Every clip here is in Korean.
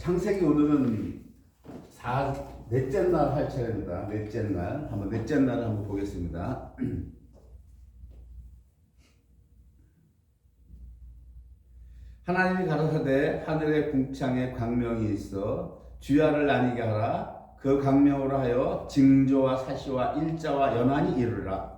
창세기 오늘은 넷째 날 할 차례입니다. 넷째 날을 한번 보겠습니다. 하나님이 가라사대 하늘의 궁창에 광명이 있어 주야를 나뉘게 하라. 그 광명으로 하여 징조와 사시와 일자와 연한이 이르라.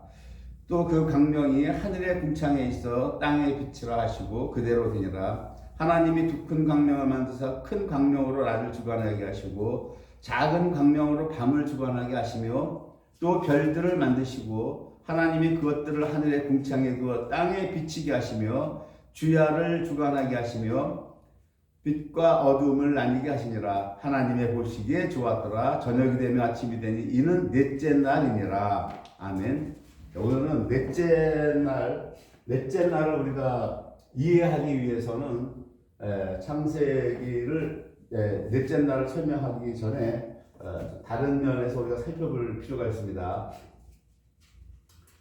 또 그 광명이 하늘의 궁창에 있어 땅에 빛이라 하시고 그대로 되니라. 하나님이 두 큰 광명을 만드사 큰 광명으로 낮을 주관하게 하시고 작은 광명으로 밤을 주관하게 하시며 또 별들을 만드시고 하나님이 그것들을 하늘의 궁창에 두어 땅에 비치게 하시며 주야를 주관하게 하시며 빛과 어두움을 나뉘게 하시니라. 하나님의 보시기에 좋았더라. 저녁이 되며 아침이 되니 이는 넷째 날이니라. 아멘. 오늘은 넷째 날을 우리가 이해하기 위해서는 창세기를 넷째 날을 설명하기 전에 다른 면에서 우리가 살펴볼 필요가 있습니다.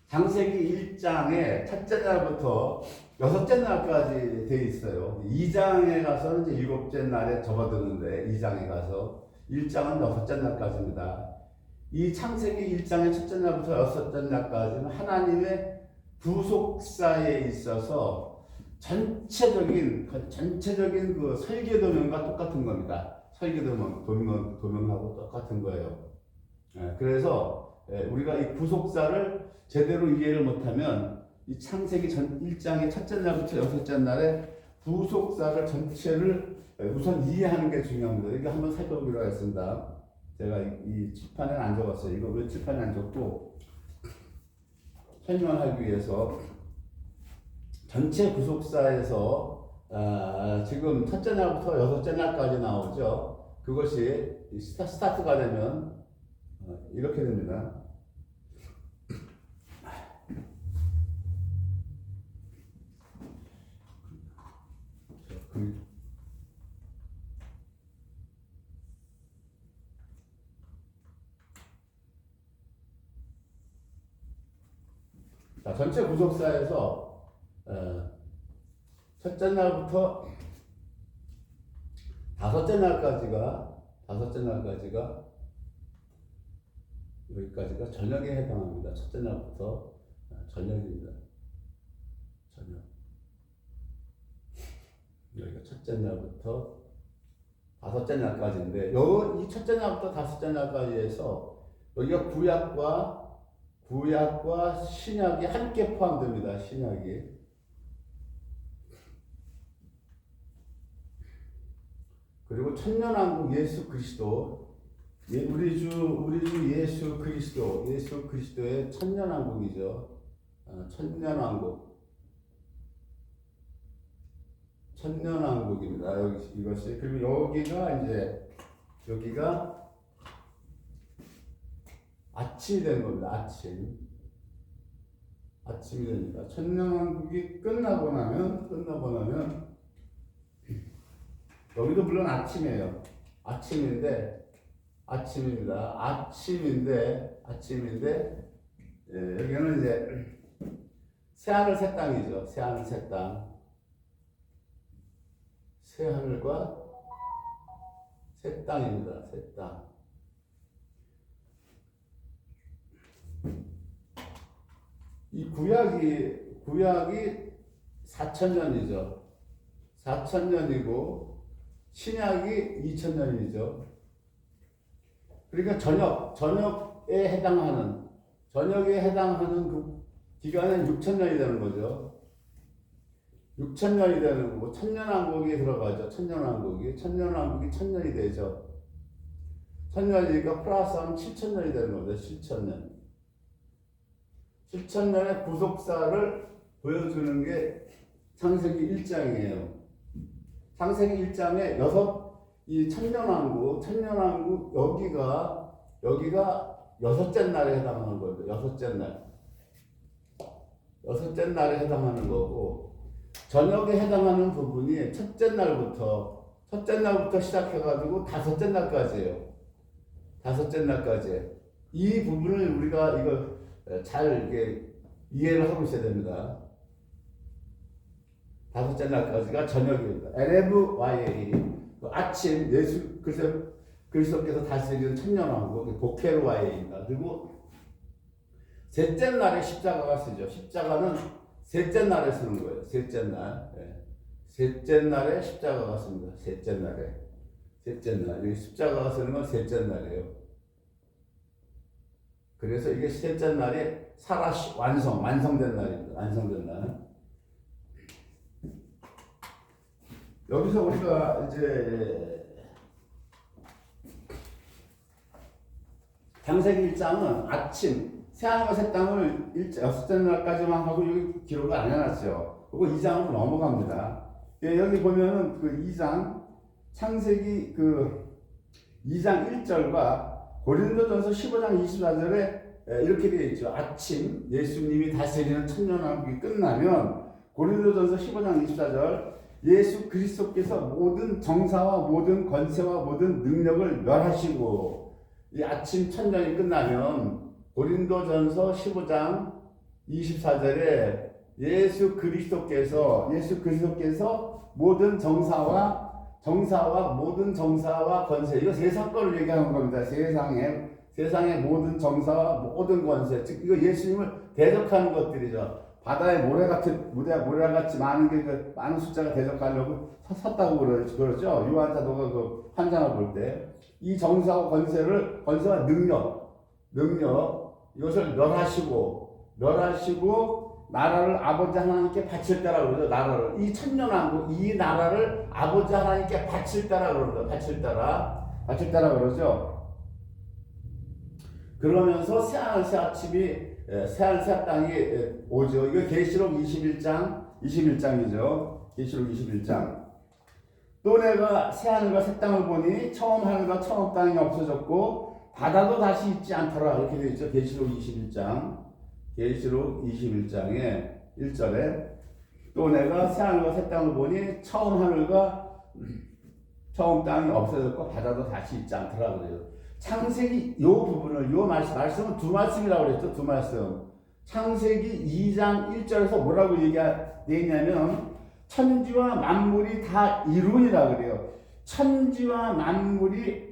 창세기 1장에 첫째 날부터 여섯째 날까지 되어 있어요. 2장에 가서는 이제 일곱째 날에 접어드는데 2장에 가서 1장은 여섯째 날까지입니다. 이 창세기 1장의 첫째 날부터 여섯째 날까지는 하나님의 구속사에 있어서 전체적인 그 설계 도면과 똑같은 겁니다. 설계 도면하고 똑같은 거예요. 그래서 우리가 이 구속사를 제대로 이해를 못하면 이 창세기 1장의 첫째 날부터 여섯째 날에 구속사를 전체를 우선 이해하는 게 중요합니다. 이거 한번 살펴보기로 하겠습니다. 제가 이 칠판에 안 적었어요. 이거 왜 칠판에 안 적고 설명하기 위해서 전체 구속사에서 지금 첫째 날부터 여섯째 날까지 나오죠. 그것이 스타트가 되면 이렇게 됩니다. 자, 전체 구속사에서 첫째 날부터 다섯째 날까지가 여기까지가 저녁에 해당합니다. 첫째 날부터 저녁입니다. 저녁. 여기가 첫째 날부터 다섯째 날까지인데 이 첫째 날부터 다섯째 날까지에서 여기가 구약과 신약이 함께 포함됩니다. 신약이. 그리고 천년왕국 예수 그리스도, 우리 주 예수 그리스도의 천년왕국이죠. 천년왕국입니다. 이것이. 그리고 여기가 아침이 되는 겁니다. 아침이 됩니다. 천년왕국이 끝나고 나면 여기도 물론 아침이에요. 아침인데 여기는 이제 새하늘 새 땅이죠. 새하늘 새 땅. 새하늘과 새 땅입니다. 새 땅. 이 구약이 4,000년이죠. 4,000년이고 신약이 2,000년이죠. 그러니까 저녁에 해당하는 그 기간은 6,000년이 되는 거죠. 6,000년이 되는 거고 천년왕국이 들어가죠. 천년왕국이 1,000년이 되죠. 1,000년이니까 플러스하면 7,000년이 되는 겁니다. 7,000년의 구속사를 보여주는 게 창세기 1장이에요. 창세기 1장에 이 천년왕국 여기가 여섯째 날에 해당하는 거예요. 여섯째 날에 해당하는 거고 저녁에 해당하는 부분이 첫째 날부터 시작해가지고 다섯째 날까지예요. 이 부분을 우리가 잘 이해를 하고 있어야 됩니다. 다섯째 날까지가 저녁입니다. LFYA 그 아침 예수 그리스도께서 다스리는 천년왕국 보케르와에입니다. 그리고 셋째 날에 십자가가 쓰죠. 십자가는 셋째 날에 쓰는 거예요. 셋째 날. 예. 셋째 날에 십자가가 씁니다. 셋째 날에. 셋째 날. 이 십자가가 쓰는 건 셋째 날이에요. 그래서 이게 셋째 날에 완성된 날입니다. 완성된 날. 여기서 우리가 이제 창세기 1장은 아침 새하늘과 새 땅을 여섯째 날까지만 하고 여기 기록을 안 해놨죠. 그리고 2장으로 넘어갑니다. 여기 보면은 그 2장 창세기 그 2장 1절과 고린도전서 15장 24절에 이렇게 되어 있죠. 아침 예수님이 다스리는 천년왕국이 끝나면 고린도전서 15장 24절 예수 그리스도께서 모든 정사와 모든 권세와 모든 능력을 멸하시고 이 아침 천년이 끝나면 고린도전서 15장 24절에 예수 그리스도께서 모든 정사와 모든 정사와 권세 이거 세상 거를 얘기하는 겁니다. 세상의 모든 정사와 모든 권세 즉 이거 예수님을 대적하는 것들이죠. 바다에 모래같이 많은 숫자가 대적하려고 섰다고 그러죠. 요한사도가 그 환상을 볼 때 이 정사와 권세와 능력 이것을 멸하시고 나라를 아버지 하나님께 바칠 때라고 그러죠. 나라를 이 천년왕국 이 나라를 아버지 하나님께 바칠 때라고 그러죠. 바칠 때라고 그러죠. 그러면서 새하늘 새하늘 새 땅이 오죠. 이거 계시록 21장이죠. 계시록 21장. 또 내가 새하늘과 새 땅을 보니 처음 하늘과 처음 땅이 없어졌고 바다도 다시 있지 않더라. 이렇게 되어 있죠. 계시록 21장에 1절에 또 내가 새하늘과 새 땅을 보니 처음 하늘과 처음 땅이 없어졌고 바다도 다시 있지 않더라 그래요. 창세기 요 부분을 말씀은 두 말씀이라고 그랬죠. 두 말씀. 창세기 2장 1절에서 뭐라고 얘기되어 있냐면 천지와 만물이 다 이루니라 그래요. 천지와 만물이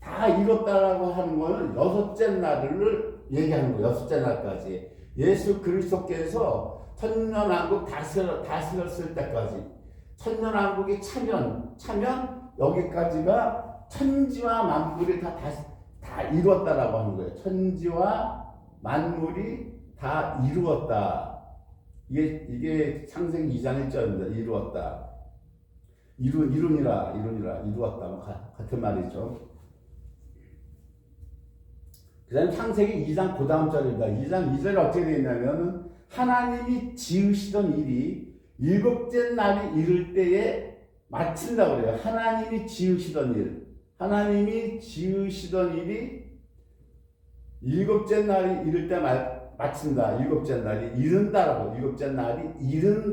다 이뤘다라고 하는 거는 여섯째 날을 얘기하는 거예요. 여섯째 날까지. 예수 그리스도께서 천년왕국 다스렸을 때까지. 천년왕국이 차면 여기까지가 천지와 만물이 다 이루었다라고 하는 거예요. 천지와 만물이 다 이루었다. 이게 창세기 2장 1절입니다. 이루었다. 이루었다. 같은 말이죠. 그 다음에 창세기 2장 그 다음 절입니다. 2장 2절에 어떻게 되어 있냐면 하나님이 지으시던 일이 일곱째 날이 이를 때에 마친다고 그래요. 하나님이 지으시던 일이 일곱째 날이 이를 때 마친다. 일곱째 날이 이른다라고. 일곱째 날이 이를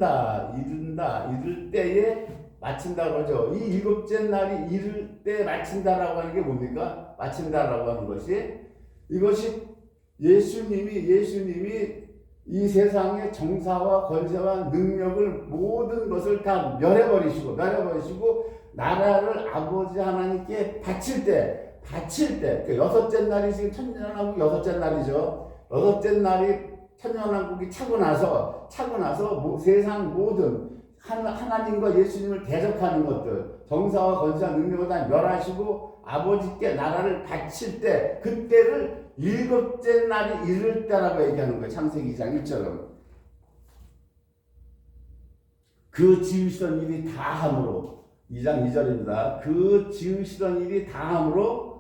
때에 마친다 그러죠. 이 일곱째 날이 이를 때 마친다라고 하는 게 뭡니까? 마친다라고 하는 이것이 예수님이 이 세상의 정사와 권세와 능력을 모든 것을 다 멸해버리시고 나라를 아버지 하나님께 바칠 때 그 여섯째 날이 지금 천년왕국 여섯째 날이죠. 여섯째 날이 천년왕국이 차고 나서 세상 모든 하나님과 예수님을 대적하는 것들 정사와 권세와 능력을 다 멸하시고 아버지께 나라를 바칠 때 그때를 일곱째 날이 이를 때라고 얘기하는 거예요. 창세기 2장 1절은. 그 지으시던 일이 다함으로 2장 2절입니다. 그 지으시던 일이 다함으로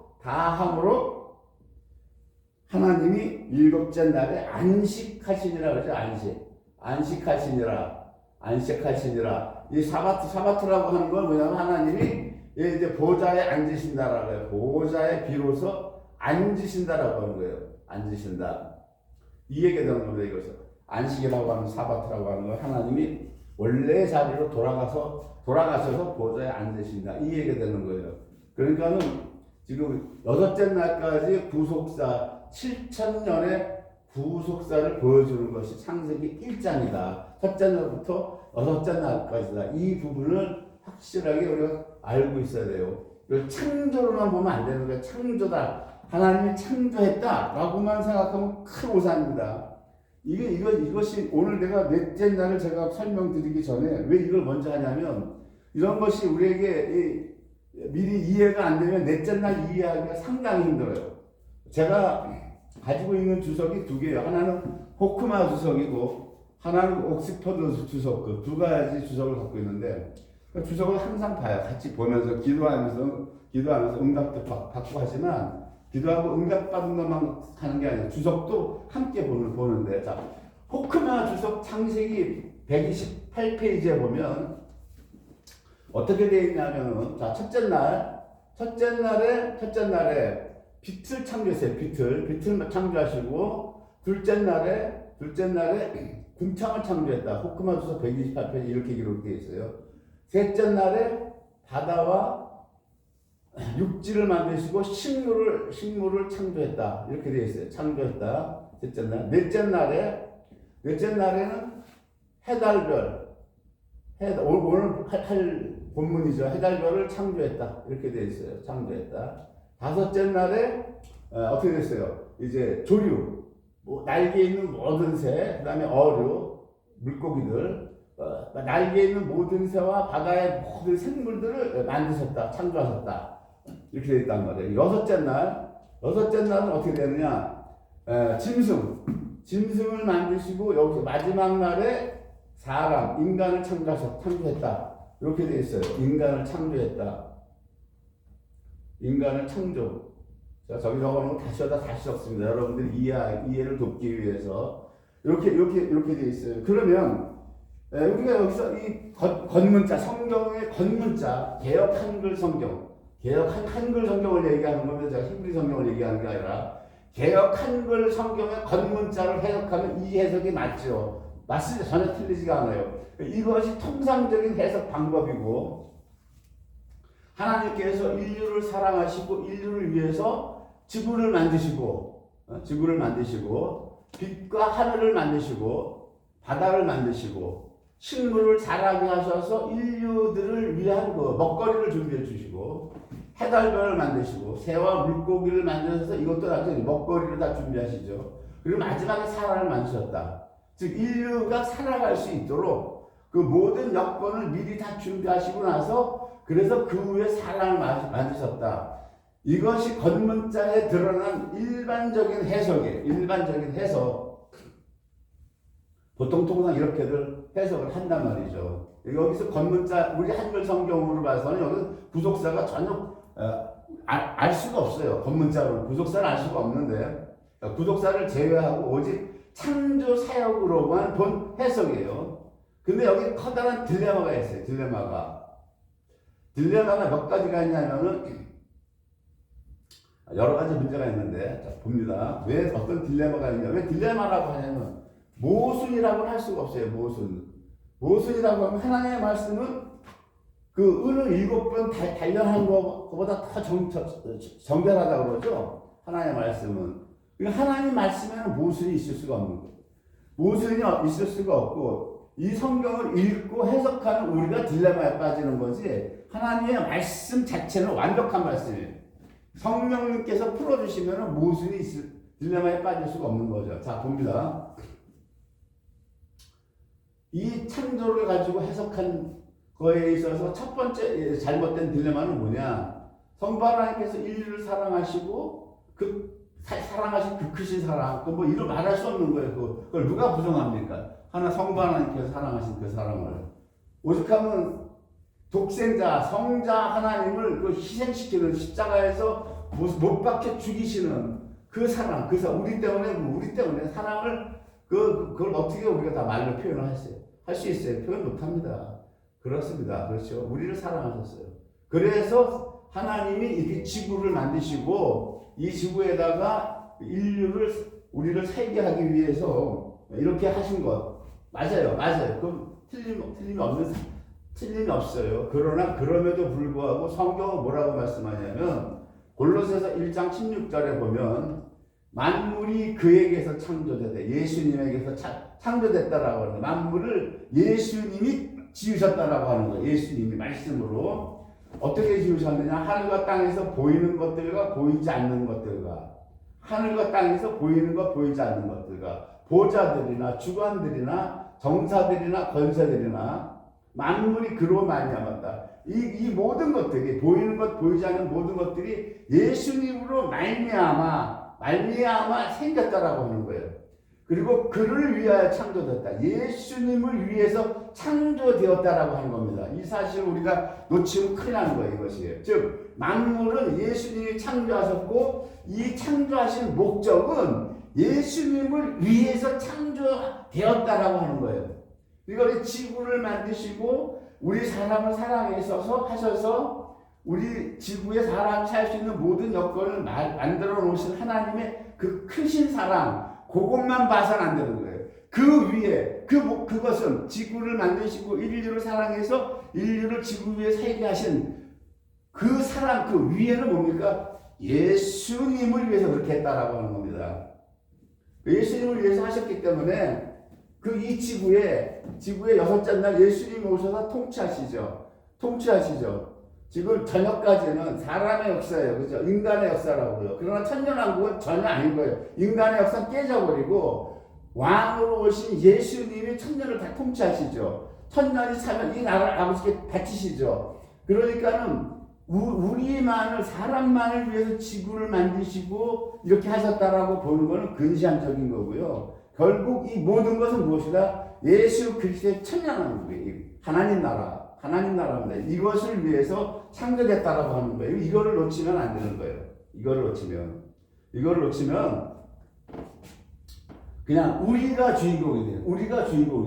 하나님이 일곱째 날에 안식하시니라 그러죠. 안식하시니라. 이 사바트라고 하는 건 뭐냐면 하나님이 이제 보좌에 앉으신다라고 해요. 보좌에 비로소 앉으신다라고 하는 거예요. 앉으신다. 이 얘기가 되는 겁니다. 이것은 안식이라고 하는 사바트라고 하는 건 하나님이 원래 자리로 돌아가셔서 보좌에 앉으신다. 이 얘기가 되는 거예요. 그러니까는 지금 여섯째 날까지 구속사 7,000년의 구속사를 보여주는 것이 창세기 1장이다. 첫째 날부터 여섯째 날까지다. 이 부분을 확실하게 우리가 알고 있어야 돼요. 이걸 창조로만 보면 안 되는 거예요. 창조다. 하나님이 창조했다라고만 생각하면 큰 오산입니다. 이것이 오늘 내가 넷째 날을 제가 설명드리기 전에 왜 이걸 먼저 하냐면 이런 것이 우리에게 미리 이해가 안 되면 넷째 날 이해하기가 상당히 힘들어요. 제가 가지고 있는 주석이 두 개예요. 하나는 호크마 주석이고 하나는 옥스퍼드 주석, 그 두 가지 주석을 갖고 있는데 그 주석을 항상 봐요. 같이 보면서 기도하면서 응답도 받고 하지만 기도하고 응답받은 것만 하는 게 아니라 주석도 함께 보는데 자 호크마 주석 창세기 128페이지에 보면 어떻게 되어 있냐면은 자 첫째 날에 빛을 창조했어요. 빛을 창조하시고 둘째 날에 궁창을 창조했다. 호크마 주석 128페이지 이렇게 기록되어 있어요. 셋째 날에 바다와 육지를 만드시고 식물을 창조했다. 이렇게 되어 있어요. 창조했다. 셋째 날. 넷째 날에는 해달별. 오늘 할 본문이죠. 해달별을 창조했다. 이렇게 되어 있어요. 창조했다. 다섯째 날에 어떻게 됐어요? 이제 조류, 날개 있는 모든 새, 그 다음에 어류, 물고기들, 날개 있는 모든 새와 바다의 모든 생물들을 만드셨다. 창조하셨다. 이렇게 되어 있단 말이에요. 여섯째 날은 어떻게 되느냐? 짐승을 만드시고 여기서 마지막 날에 인간을 창조했다. 이렇게 되어 있어요. 인간을 창조했다. 인간을 창조. 자, 저기 적어놓은 다시 적습니다. 여러분들이 이해를 돕기 위해서 이렇게 되어 있어요. 그러면 우리가 여기서 이 겉문자, 성경의 겉문자, 개역 한글 성경, 개역 한글 성경을 얘기하는 겁니다. 제가 히브리 성경을 얘기하는 게 아니라 개역 한글 성경의 겉문자를 해석하면 이 해석이 맞죠. 맞습니다. 전혀 틀리지가 않아요. 이것이 통상적인 해석 방법이고 하나님께서 인류를 사랑하시고 인류를 위해서 지구를 만드시고 빛과 하늘을 만드시고 바다를 만드시고 식물을 자라게 하셔서 인류들을 위한 먹거리를 준비해 주시고 해달별을 만드시고 새와 물고기를 만드셔서 이것도 나중에 먹거리를 다 준비하시죠. 그리고 마지막에 사람을 만드셨다. 즉 인류가 살아갈 수 있도록 그 모든 여건을 미리 다 준비하시고 나서 그래서 그 후에 사람을 만드셨다. 이것이 겉문자에 드러난 일반적인 해석. 보통 통상 이렇게들 해석을 한단 말이죠. 여기서 겉문자, 우리 한글 성경으로 봐서는 여기 부속사가 전혀 알 수가 없어요. 겉문자로 부속사를 알 수가 없는데 부속사를 제외하고 오직 창조 사역으로만 본 해석이에요. 근데 여기 커다란 딜레마가 있어요. 딜레마가 몇 가지가 있냐면은 여러 가지 문제가 있는데 자, 봅니다. 왜 어떤 딜레마가 있냐? 왜 딜레마라고 하냐면 모순이라고는 할 수가 없어요. 모순이라고 하면 하나님의 말씀은 그 은을 7번 단련한 것보다 더 정결하다고 그러죠. 하나님의 말씀은. 하나님 말씀에는 모순이 있을 수가 없는 거예요. 모순이 있을 수가 없고 이 성경을 읽고 해석하는 우리가 딜레마에 빠지는 거지 하나님의 말씀 자체는 완벽한 말씀이에요. 성령님께서 풀어주시면 모순이 딜레마에 빠질 수가 없는 거죠. 자, 봅니다. 이 창조를 가지고 해석한 거에 있어서 첫 번째 잘못된 딜레마는 뭐냐? 성부 하나님께서 인류를 사랑하시고 사랑하신 그 크신 사랑, 뭐 이루 말할 수 없는 거예요. 그걸 누가 부정합니까? 성부 하나님께서 사랑하신 그 사랑을 오죽하면 독생자, 성자 하나님을 희생시키는 십자가에서 못 박혀 죽이시는 그 사랑, 우리 때문에 사랑을 그걸 어떻게 우리가 다 말로 표현을 할 수 있어요? 표현 못합니다. 그렇습니다. 그렇죠. 우리를 사랑하셨어요. 그래서 하나님이 이렇게 지구를 만드시고 이 지구에다가 우리를 살게 하기 위해서 이렇게 하신 것 맞아요. 그럼 틀림이 없어요. 그러나 그럼에도 불구하고 성경은 뭐라고 말씀하냐면 골로새서 1장 16절에 보면 만물이 그에게서 창조되되 예수님에게서 창조됐다라고 하는데 만물을 예수님이 지으셨다라고 하는 거예요. 예수님이 말씀으로. 어떻게 지으셨느냐? 하늘과 땅에서 보이는 것들과 보이지 않는 것들과, 하늘과 땅에서 보이는 것 보이지 않는 것들과, 보좌들이나 주관들이나 정사들이나 권세들이나 만물이 그로 말미암았다. 이 모든 것들이, 보이는 것 보이지 않는 모든 것들이 예수님으로 말미암아 생겼다라고 하는 거예요. 그리고 그를 위하여 창조됐다. 예수님을 위해서 창조되었다라고 하는 겁니다. 이 사실을 우리가 놓치면 큰일 나는 거예요. 이것이. 즉 만물은 예수님이 창조하셨고, 이 창조하신 목적은 예수님을 위해서 창조되었다라고 하는 거예요. 이걸 지구를 만드시고 우리 사람을 사랑하셔서 하셔서 우리 지구에 사람이 살 수 있는 모든 여건을 만들어 놓으신 하나님의 그 크신 사랑, 그것만 봐서는 안 되는 거예요. 그 위에 그것은 지구를 만드시고 인류를 사랑해서 인류를 지구 위에 살게 하신 그 사랑, 그 위에는 뭡니까? 예수님을 위해서 그렇게 했다라고 하는 겁니다. 예수님을 위해서 하셨기 때문에 이 지구에 여섯째 날 예수님이 오셔서 통치하시죠. 지금 저녁까지는 사람의 역사예요. 그죠? 인간의 역사라고요. 그러나 천년왕국은 전혀 아닌 거예요. 인간의 역사 깨져버리고 왕으로 오신 예수님이 천년을 다 통치하시죠. 천년이 차면 이 나라를 아버지께 바치시죠. 그러니까는 사람만을 위해서 지구를 만드시고 이렇게 하셨다라고 보는 것은 근시안적인 거고요. 결국 이 모든 것은 무엇이다? 예수 그리스도의 천년왕국이에요. 하나님 나라입니다. 이것을 위해서 창조됐다라고 하는 거예요. 이거를 놓치면 안 되는 거예요. 이거를 놓치면 그냥 우리가 주인공이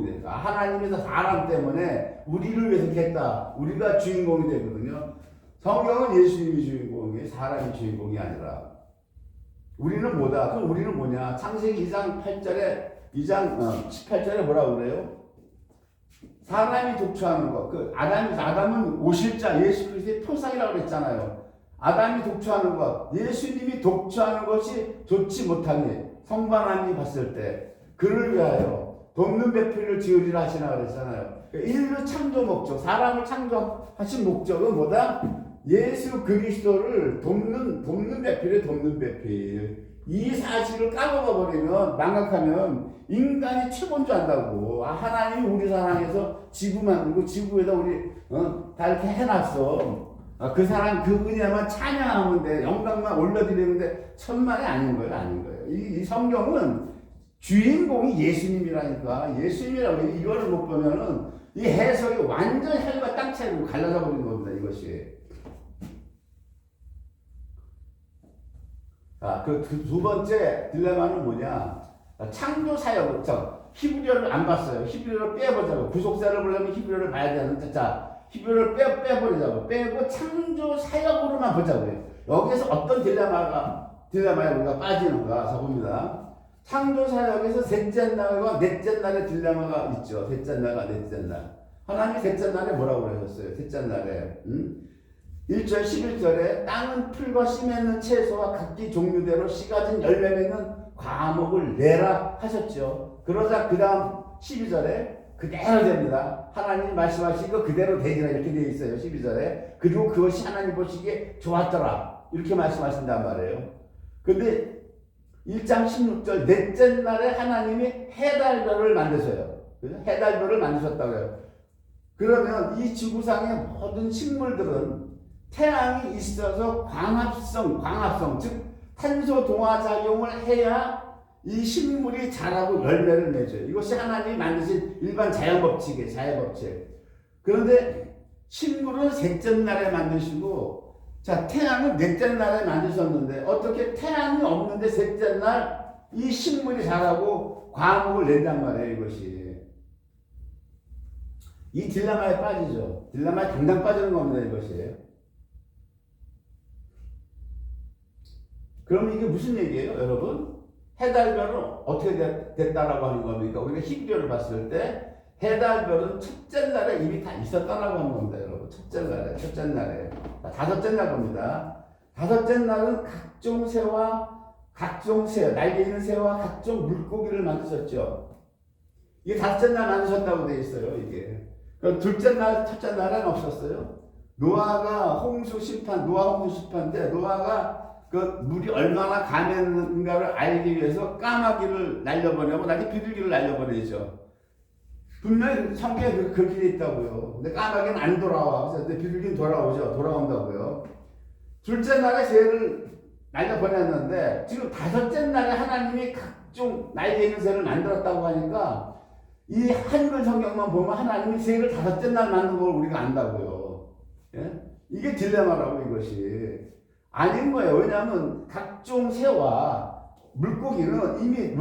돼요. 하나님에서 사람 때문에 우리를 위해서 했다. 우리가 주인공이 되거든요. 성경은 예수님이 주인공이에요. 사람이 주인공이 아니라. 우리는 뭐다? 그럼 우리는 뭐냐? 창세기 2장 18절에 뭐라고 그래요? 사람이 독주하는 것. 아담은 오실자, 예수 그리스도의 표상이라고 그랬잖아요. 아담이 독주하는 것, 예수님이 독주하는 것이 좋지 못하니 성부 하나님이 봤을 때 그를 위하여 돕는 배필을 지으리라 하시나 그랬잖아요. 인류 창조 목적, 사람을 창조하신 목적은 뭐다? 예수 그리스도를 돕는 배필. 이 사실을 까먹어 버리면, 망각하면 인간이 최고인 줄 안다고. 하나님이 우리 사랑해서 지구 만들고 지구에다 우리 다 이렇게 해놨어. 그 사람 그 은혜만 찬양하면 돼. 영광만 올려드리면 돼. 천만이 아닌 거예요. 이 성경은 주인공이 예수님이라니까. 예수님이라고. 이거를 못 보면은 이 해석이 완전히 하늘과 땅 차이로 갈라져 버린 겁니다. 이것이. 그 두 번째 딜레마는 뭐냐? 창조 사역. 히브리어를 안 봤어요. 히브리어를 빼보자고. 구속사를 보려면 히브리어를 봐야 되는데, 히브리어를 빼버리자고. 빼고 창조 사역으로만 보자고요. 여기서 어떤 딜레마에 우리가 빠지는가 봅니다. 창조 사역에서 셋째 날과 넷째 날의 딜레마가 있죠. 셋째 날과 넷째 날. 하나님이 셋째 날에 뭐라고 그러셨어요? 셋째 날에. 1절 11절에 땅은 풀과 씨 맺는 채소와 각기 종류대로 씨 가진 열매 맺는 과목을 내라 하셨죠. 그러자 그 다음 12절에 그대로 됩니다. 하나님이 말씀하신 거 그대로 되리라 이렇게 되어 있어요. 12절에. 그리고 그것이 하나님 보시기에 좋았더라 이렇게 말씀하신단 말이에요. 근데 1장 16절 넷째 날에 하나님이 해달별을 만드셔요. 해달별을 만드셨다고요. 그러면 이 지구상의 모든 식물들은 태양이 있어서 광합성, 즉 탄소 동화 작용을 해야 이 식물이 자라고 열매를 맺어요. 이것이 하나님이 만드신 일반 자연 법칙. 그런데 식물은 셋째 날에 만드시고, 태양은 넷째 날에 만드셨는데 어떻게 태양이 없는데 셋째 날 이 식물이 자라고 과목을 낸단 말이에요. 이것이. 이 딜레마에 빠지죠. 딜레마에 당장 빠지는 겁니다. 이것이. 그럼 이게 무슨 얘기예요, 여러분? 해달별은 어떻게 됐다라고 하는 겁니까? 우리가 히브리어를 봤을 때 해달별은 첫째 날에 이미 다 있었다라고 하는 겁니다, 여러분. 첫째 날에. 다섯째 날 겁니다. 다섯째 날은 각종 새, 날개 있는 새와 각종 물고기를 만드셨죠. 이게 다섯째 날 만드셨다고 되어 있어요, 이게. 그 둘째 날, 첫째 날은 없었어요. 노아가 노아 홍수 심판 때 노아가 그 물이 얼마나 강했는가를 알기 위해서 까마귀를 날려보내고 나중에 비둘기를 날려보내죠. 분명히 성경에 그렇게 돼 있다고요. 근데 까마귀는 안 돌아와. 그래서 비둘기는 돌아온다고요. 둘째 날에 새를 날려보냈는데 지금 다섯째 날에 하나님이 각종 날개 있는 새를 만들었다고 하니까 이 한글 성경만 보면 하나님이 새를 다섯째 날 만든 걸 우리가 안다고요. 예? 이게 딜레마라고 이것이. 아닌 거예요. 왜냐하면 각종 새와 물고기는 이미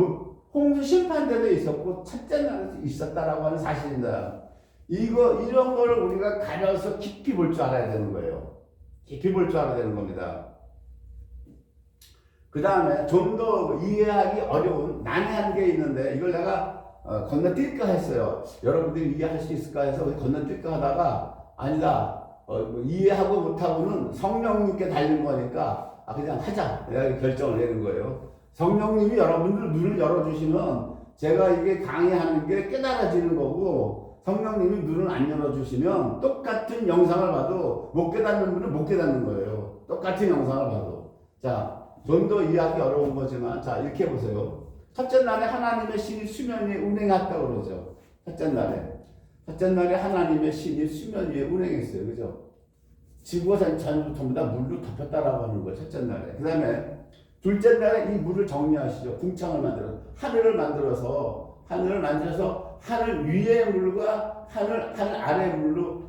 홍수 심판 때도 있었고 첫째 날에 있었다라고 하는 사실입니다. 이런 거를 우리가 가려서 깊이 볼 줄 알아야 되는 거예요. 깊이 볼 줄 알아야 되는 겁니다. 그 다음에 좀 더 이해하기 어려운 난해한 게 있는데 이걸 내가 건너뛸까 했어요. 여러분들이 이해할 수 있을까 해서 건너뛸까 하다가 아니다. 이해하고 못하고는 성령님께 달린 거니까 그냥 하자. 내가 결정을 내는 거예요. 성령님이 여러분들 눈을 열어주시면 제가 이게 강의하는 게 깨달아지는 거고 성령님이 눈을 안 열어주시면 똑같은 영상을 봐도 못 깨닫는 분은 못 깨닫는 거예요. 똑같은 영상을 봐도. 자, 좀 더 이해하기 어려운 거지만 자 이렇게 보세요. 첫째 날에 하나님의 신이 수면 위에 운행했다고 그러죠. 첫째 날에 하나님의 신이 수면 위에 운행했어요. 그죠? 지구가 전부 다 물로 덮였다라고 하는 거예요. 첫째 날에. 그 다음에 둘째 날에 이 물을 정리하시죠. 궁창을 만들어서 하늘을 만들어서 하늘 위의 물과 하늘 아래의 물로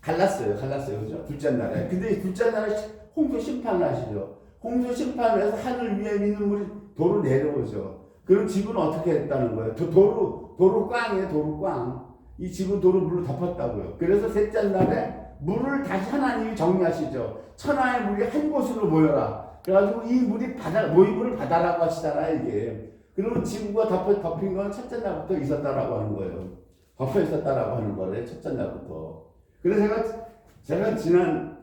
갈랐어요. 그죠? 둘째 날에. 근데 이 둘째 날에 홍수 심판을 하시죠. 홍수 심판을 해서 하늘 위에 있는 물이 도로 내려오죠. 그럼 지구는 어떻게 했다는 거예요? 도로 꽝이에요. 도로 꽝. 이 지구 도로 물로 덮었다고요. 그래서 셋째 날에 물을 다시 하나님이 정리하시죠. 천하의 물이 한 곳으로 모여라. 그래가지고 이 물이 모이물을 바다라고 하시잖아요, 이게. 그러면 지구가 덮인 건 첫째 날부터 있었다라고 하는 거예요. 덮여 있었다라고 하는 거예요, 첫째 날부터. 그래서 제가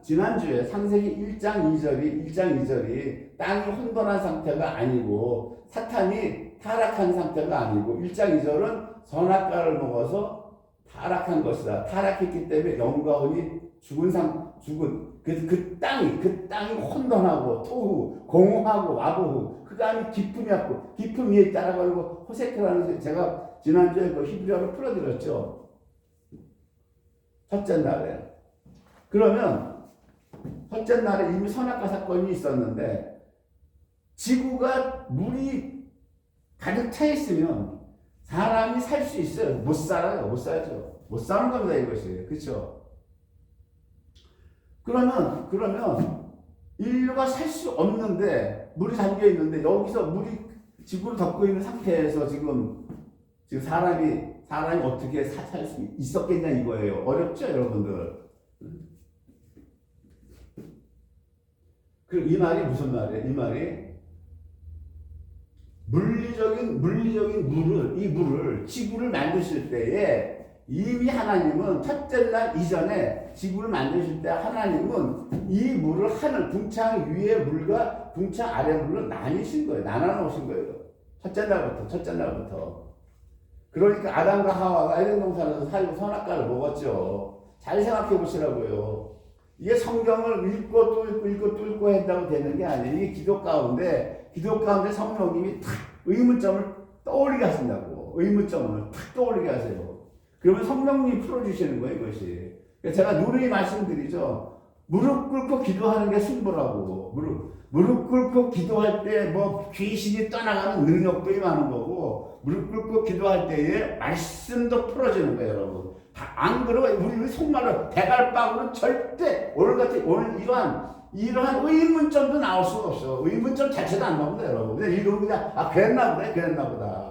지난주에 창세기 1장 2절이 땅이 혼돈한 상태가 아니고 사탄이 타락한 상태가 아니고 1장 2절은 선악과를 먹어서 타락한 것이다. 타락했기 때문에 영과 혼이 죽은 그 땅이 혼돈하고 토후 공허하고 와보후 그 다음에 기쁨이었고 기쁨 위에 따라가고 호세크라는 제가 지난주에 그 히브리어로 풀어드렸죠. 첫째 날에. 그러면 첫째 날에 이미 선악과 사건이 있었는데 지구가 물이 가득 차 있으면 사람이 살 수 있어요? 못 살아요. 못 살죠. 못 사는 겁니다, 이것이. 그렇죠? 그러면 인류가 살 수 없는데 물이 잠겨 있는데 여기서 물이 지구를 덮고 있는 상태에서 지금 사람이 어떻게 살 수 있었겠냐 이거예요. 어렵죠, 여러분들. 이 말이 무슨 말이에요? 이 말이 물리적인 물을 지구를 만드실 때에 이미 하나님은 첫째 날 이전에 지구를 만드실 때 하나님은 이 물을 궁창 위의 물과 궁창 아래 물로 나뉘신 거예요. 나눠 놓으신 거예요. 첫째 날부터. 그러니까 아담과 하와가 에덴 동산에서 살고 선악과를 먹었죠. 잘 생각해 보시라고요. 이게 성경을 읽고 또 읽고 한다고 되는 게 아니에요. 이게 기도 가운데 성령님이 탁 의문점을 떠올리게 하신다고. 의문점을 탁 떠올리게 하세요. 그러면 성령님이 풀어주시는 거예요, 이것이. 제가 누누이 말씀드리죠. 무릎 꿇고 기도하는 게 승부라고. 무릎 꿇고 기도할 때 귀신이 떠나가는 능력도 임하는 거고, 무릎 꿇고 기도할 때에 말씀도 풀어지는 거예요, 여러분. 안 그러고 우리 속말로 대갈빵으로는 절대 오늘 이러한 의문점도 나올 수가 없어. 의문점 자체도 안 나옵니다, 여러분. 그냥 읽으면 그냥 그랬나 보다.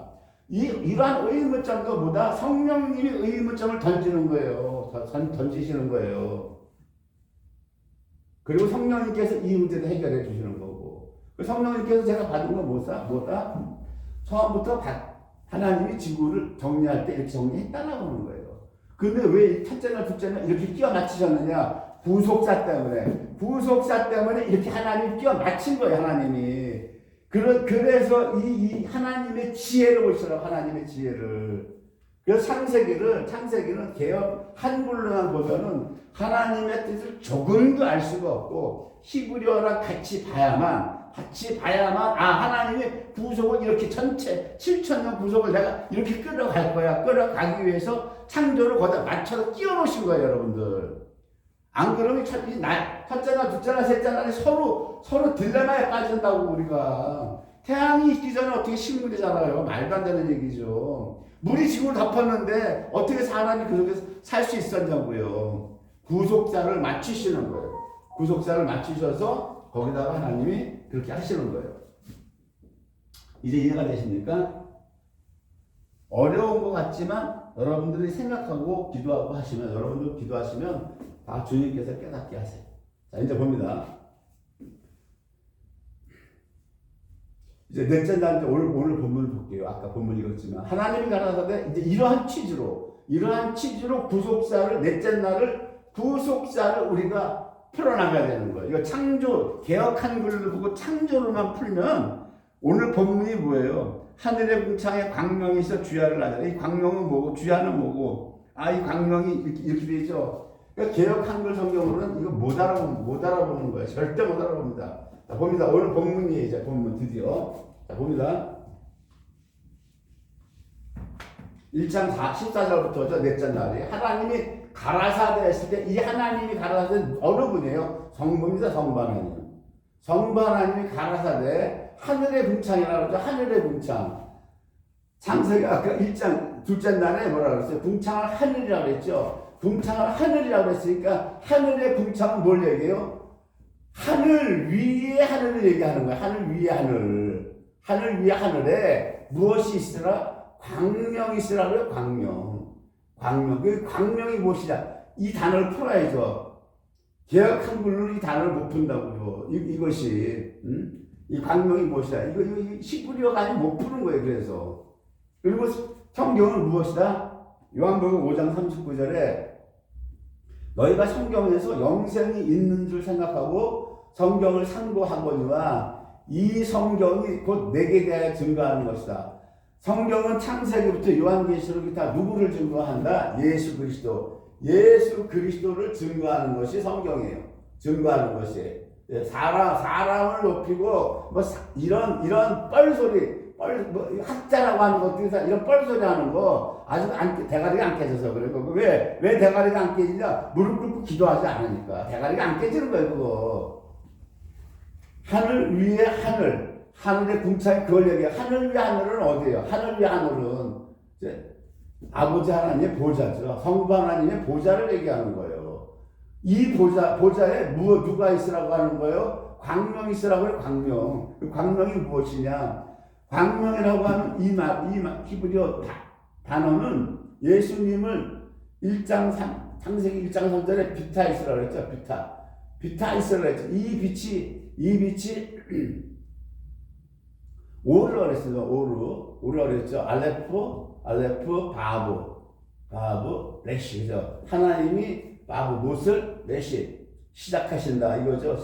이러한 의문점도 보다 성령님이 의문점을 던지는 거예요. 던지시는 거예요. 그리고 성령님께서 이 문제도 해결해 주시는 거고. 성령님께서 제가 받은 건 뭐다? 처음부터 하나님이 지구를 정리할 때 이렇게 정리했다라고 하는 거예요. 근데 왜 첫째 날, 둘째 날 이렇게 끼워 맞추셨느냐? 구속사 때문에 이렇게 하나님이 끼워 맞춘 거예요, 하나님이. 그래서 이 하나님의 지혜를 보시라고, 하나님의 지혜를. 그래서 창세기는 개혁 한글로만 보면은 하나님의 뜻을 조금도 알 수가 없고 히브리어랑 같이 봐야만 하나님의 구속을 이렇게 전체 7,000년 구속을 내가 이렇게 끌어갈 거야. 끌어가기 위해서 창조를 거기다 맞춰서 끼워 놓으신 거예요, 여러분들. 안 그러면 첫째나 둘째나 셋째나 서로 딜레마에 빠진다고. 우리가 태양이 있기 전에 어떻게 식물이 자라요? 말도 안 되는 얘기죠. 물이 지구를 덮었는데 어떻게 사람이 그 속에서 살 수 있었냐고요. 구속자를 맞추시는 거예요. 구속자를 맞추셔서 거기다가 하나님이 그렇게 하시는 거예요. 이제 이해가 되십니까? 어려운 것 같지만 여러분들이 생각하고 기도하고 하시면, 여러분들 기도하시면 다 주님께서 깨닫게 하세요. 자, 이제 봅니다. 이제 넷째 날 오늘 본문을 볼게요. 아까 본문 읽었지만 하나님이 가라사대 이제 이러한 취지로 구속사를 넷째 날을 구속사를 우리가 풀어나가야 되는 거예요. 이거 창조 개혁한 글을 보고 창조로만 풀면 오늘 본문이 뭐예요? 하늘의 궁창에 광명이 있어 주야를 하잖아. 이 광명은 뭐고 주야는 뭐고? 이 광명이 이렇게 되죠. 그러니까 개혁 한글 성경으로는 이거 못 알아보는 거예요. 절대 못 알아봅니다. 자, 봅니다. 오늘 본문이에요. 이제 본문 드디어. 자, 봅니다. 1장 14절부터죠. 넷째 날이 하나님이 가라사대 했을 때 이 하나님이 가라사대 어느 분이에요? 성부입니다. 성부 하나님. 성부 하나님이 가라사대 하늘의 궁창이라고 그러죠. 하늘의 궁창. 창세기 아까 1장 둘째 날에 뭐라 그랬어요? 궁창을 하늘이라고 그랬죠. 궁창을 하늘이라고 그랬으니까 하늘의 궁창은 뭘 얘기해요? 하늘 위에 하늘을 얘기하는 거야. 하늘 위에 하늘. 하늘 위에 하늘에 무엇이 있으라? 광명이 있으라 그래요. 광명. 그 광명이 무엇이냐? 이 단어를 풀어야죠. 개혁 한글로 이 단어를 못 푼다고요. 이것이 이 광명이 무엇이냐? 이거 히브리어가 아니면 못 푸는 거예요. 그래서 그리고 성경은 무엇이다? 요한복음 5장 39절에 너희가 성경에서 영생이 있는 줄 생각하고 성경을 상고하거니와 이 성경이 곧 내게 대하여 증거하는 것이다. 성경은 창세기부터 요한계시록이 다 누구를 증거한다? 예수 그리스도를 증거하는 것이 성경이에요. 증거하는 것이 사람을 높이고 뭐 이런 뻘소리 학자라고 하는 것들이 이런 뻘소리 하는 거 아직 대가리가 안 깨져서 그래. 왜 대가리가 안 깨지냐? 무릎 꿇고 기도하지 않으니까 대가리가 안 깨지는 거예요. 그거 하늘 위에 하늘의 궁창이 그걸 얘기해. 하늘 위에 하늘은 어디예요? 하늘 위에 하늘은 이제 아버지 하나님의 보좌죠. 성부 하나님의 보좌를 얘기하는 거예요. 이 보좌에 누가 있으라고 하는 거예요? 광명이 있으라고 해요. 광명. 그 광명이 무엇이냐? 광명이라고 하는 이 히브리어 단어는 예수님을 창세기 1장 3절에 비타 있으라고 했죠. 비타 있으라고 했죠. 이 빛이 오르라 그랬어요. 오르라 그랬죠. 알레프 바브 레시죠. 하나님이 바브 못을 레시 시작하신다 이거죠.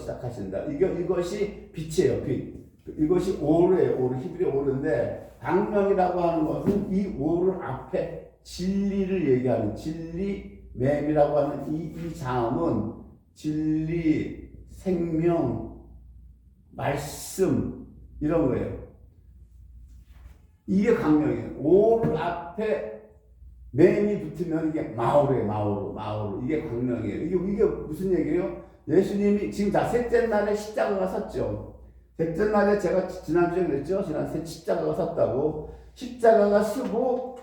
이것이 빛이에요. 빛. 이것이 오르예요. 히브리 오르인데 광명이라고 하는 것은 이 오르 앞에 진리를 얘기하는 진리 맴이라고 하는 이 자음은 진리, 생명, 말씀 이런 거예요. 이게 광명이에요. 오르 앞에 맴이 붙으면 이게 마오르. 이게 광명이에요. 이게 무슨 얘기예요? 예수님이 지금 셋째 날에 십자가가 섰죠. 셋째 날에 제가 지난주에 그랬죠. 십자가가 섰다고. 십자가가 서고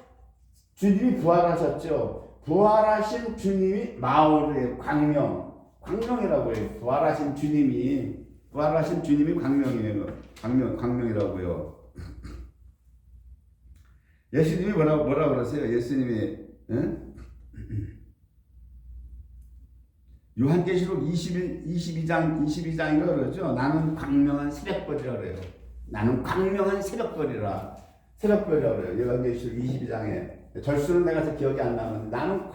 주님이 부활하셨죠. 부활하신 주님이 마오르예요. 광명이라고 해요. 부활하신 주님이 광명이에요. 광명이라고요. 예수님이 뭐라 그러세요? 예수님이 요한계시록 22장이라고 그러죠. 나는 광명한 새벽별이라 그래요. 나는 광명한 새벽별이라 그래요. 요한계시록 22장에 절수는 내가 기억이 안 나는데 나는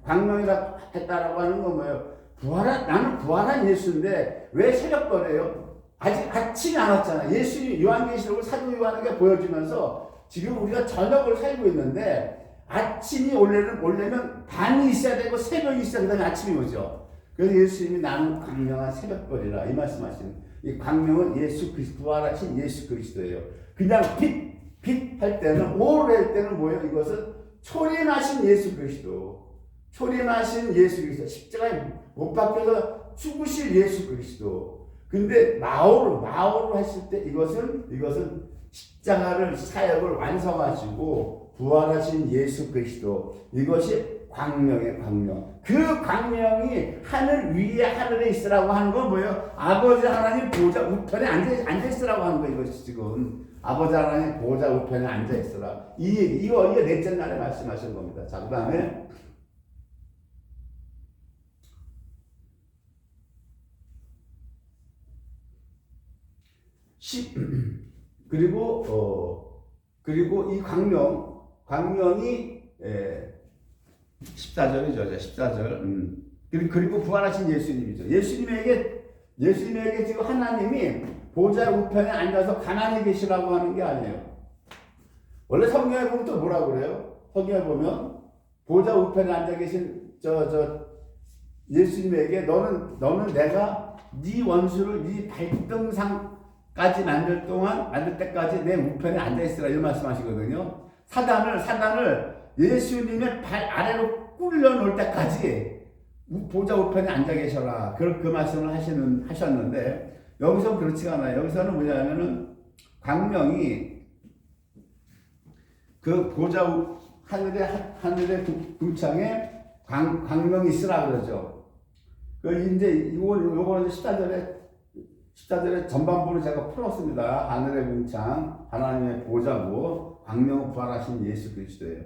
광명이라 했다라고 하는 건 뭐예요? 나는 부활한 예수인데 왜 새벽별이에요? 아직 아침이 안 왔잖아. 예수님 요한계시록을 사도 요한에게 보여주면서 지금 우리가 저녁을 살고 있는데 아침이 오려면 밤이 있어야 되고 새벽이 있어야 그 다음에 아침이 오죠. 그래서 예수님이 나는 광명한 새벽별이라 이 말씀하시는 이 광명은 예수 그리스도 부활하신 예수 그리스도예요. 그냥 빛 할 때는 오를 할 때는 뭐예요? 이것은 초림하신 예수 그리스도, 초림하신 예수 그리스도, 십자가에 못 박혀서 죽으실 예수 그리스도. 근데 마오로 하실 때 이것은 십자가를 사역을 완성하시고 부활하신 예수 그리스도, 이것이 광명의 광명. 그 광명이 하늘 위에 하늘에 있으라고 하는 건 뭐예요? 아버지 하나님 보좌 우편에 앉아 있으라고 하는 거예요. 이것이 지금 아버지 하나님 보좌 우편에 앉아 있으라. 이거 넷째 날에 말씀하신 겁니다. 자, 그다음에 그리고 이 광명이 14절이죠. 14절. 그리고 부활하신 예수님이죠. 예수님에게 지금 하나님이 보좌 우편에 앉아서 가만히 계시라고 하는 게 아니에요. 원래 성경에 보면 또 뭐라고 그래요? 성경에 보면 보좌 우편에 앉아 계신 예수님에게 너는 내가 네 원수를 네 발등상까지 만들 때까지 내 우편에 앉아 있으라, 이런 말씀하시거든요. 사단을 예수님의 발 아래로 꿀려 놓을 때까지 보좌 우편에 앉아 계셔라. 그 말씀을 하셨는데, 여기서 그렇지가 않아요. 여기서는 뭐냐면은 광명이 그 보좌 하늘의 궁창에 광명이 있으라 그러죠. 이제 요거는 14절에 전반부를 제가 풀었습니다. 하늘의 궁창, 하나님의 보좌고, 광명은 부활하신 예수 그리스도예요.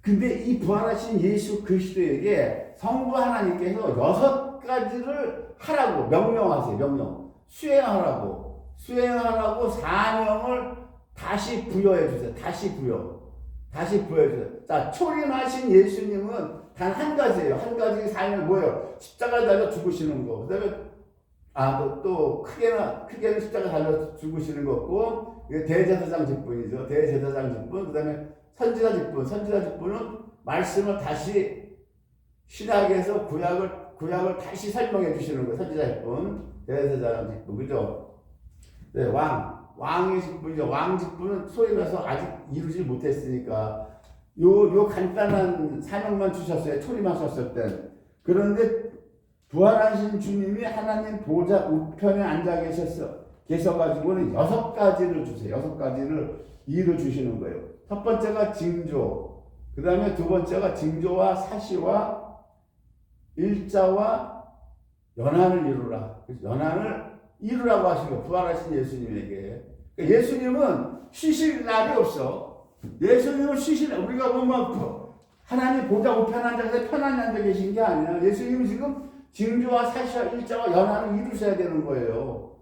근데 이 부활하신 예수 그리스도에게 성부 하나님께서 6가지를 하라고 명령하세요. 명령. 수행하라고 사명을 다시 부여해 주세요. 다시 부여해 주세요. 자, 초림하신 예수님은 단 한 가지예요. 한 가지 사명이 뭐예요? 십자가에 달려 죽으시는 거. 그다음에 또 크게는 십자가 달려 죽으시는 거고, 대제사장 직분이죠. 대제사장 직분. 그다음에 선지자 직분은 말씀을 다시 신약에서 구약을 다시 설명해 주시는 거예요. 선지자 직분, 대제사장 직분, 그죠? 네, 왕의 직분이죠. 왕 직분은 소위 말해서 아직 이루지 못했으니까 요 간단한 사명만 주셨어요. 초림하셨을 때. 그런데 부활하신 주님이 하나님 보좌 우편에 앉아 계셔가지고는 6가지를 주세요. 6가지를 일을 주시는 거예요. 첫 번째가 징조, 그 다음에 두 번째가 징조와 사시와 일자와 연한을 이루라. 연한을 이루라고 하시고, 부활하신 예수님에게. 그러니까 예수님은 쉬실 날이 없어. 예수님은 우리가 보면 하나님 보좌 우편에 앉아서 편안히 앉아 계신 게 아니라 예수님은 지금 징조와 사시와 일자와 연한을 이루셔야 되는 거예요.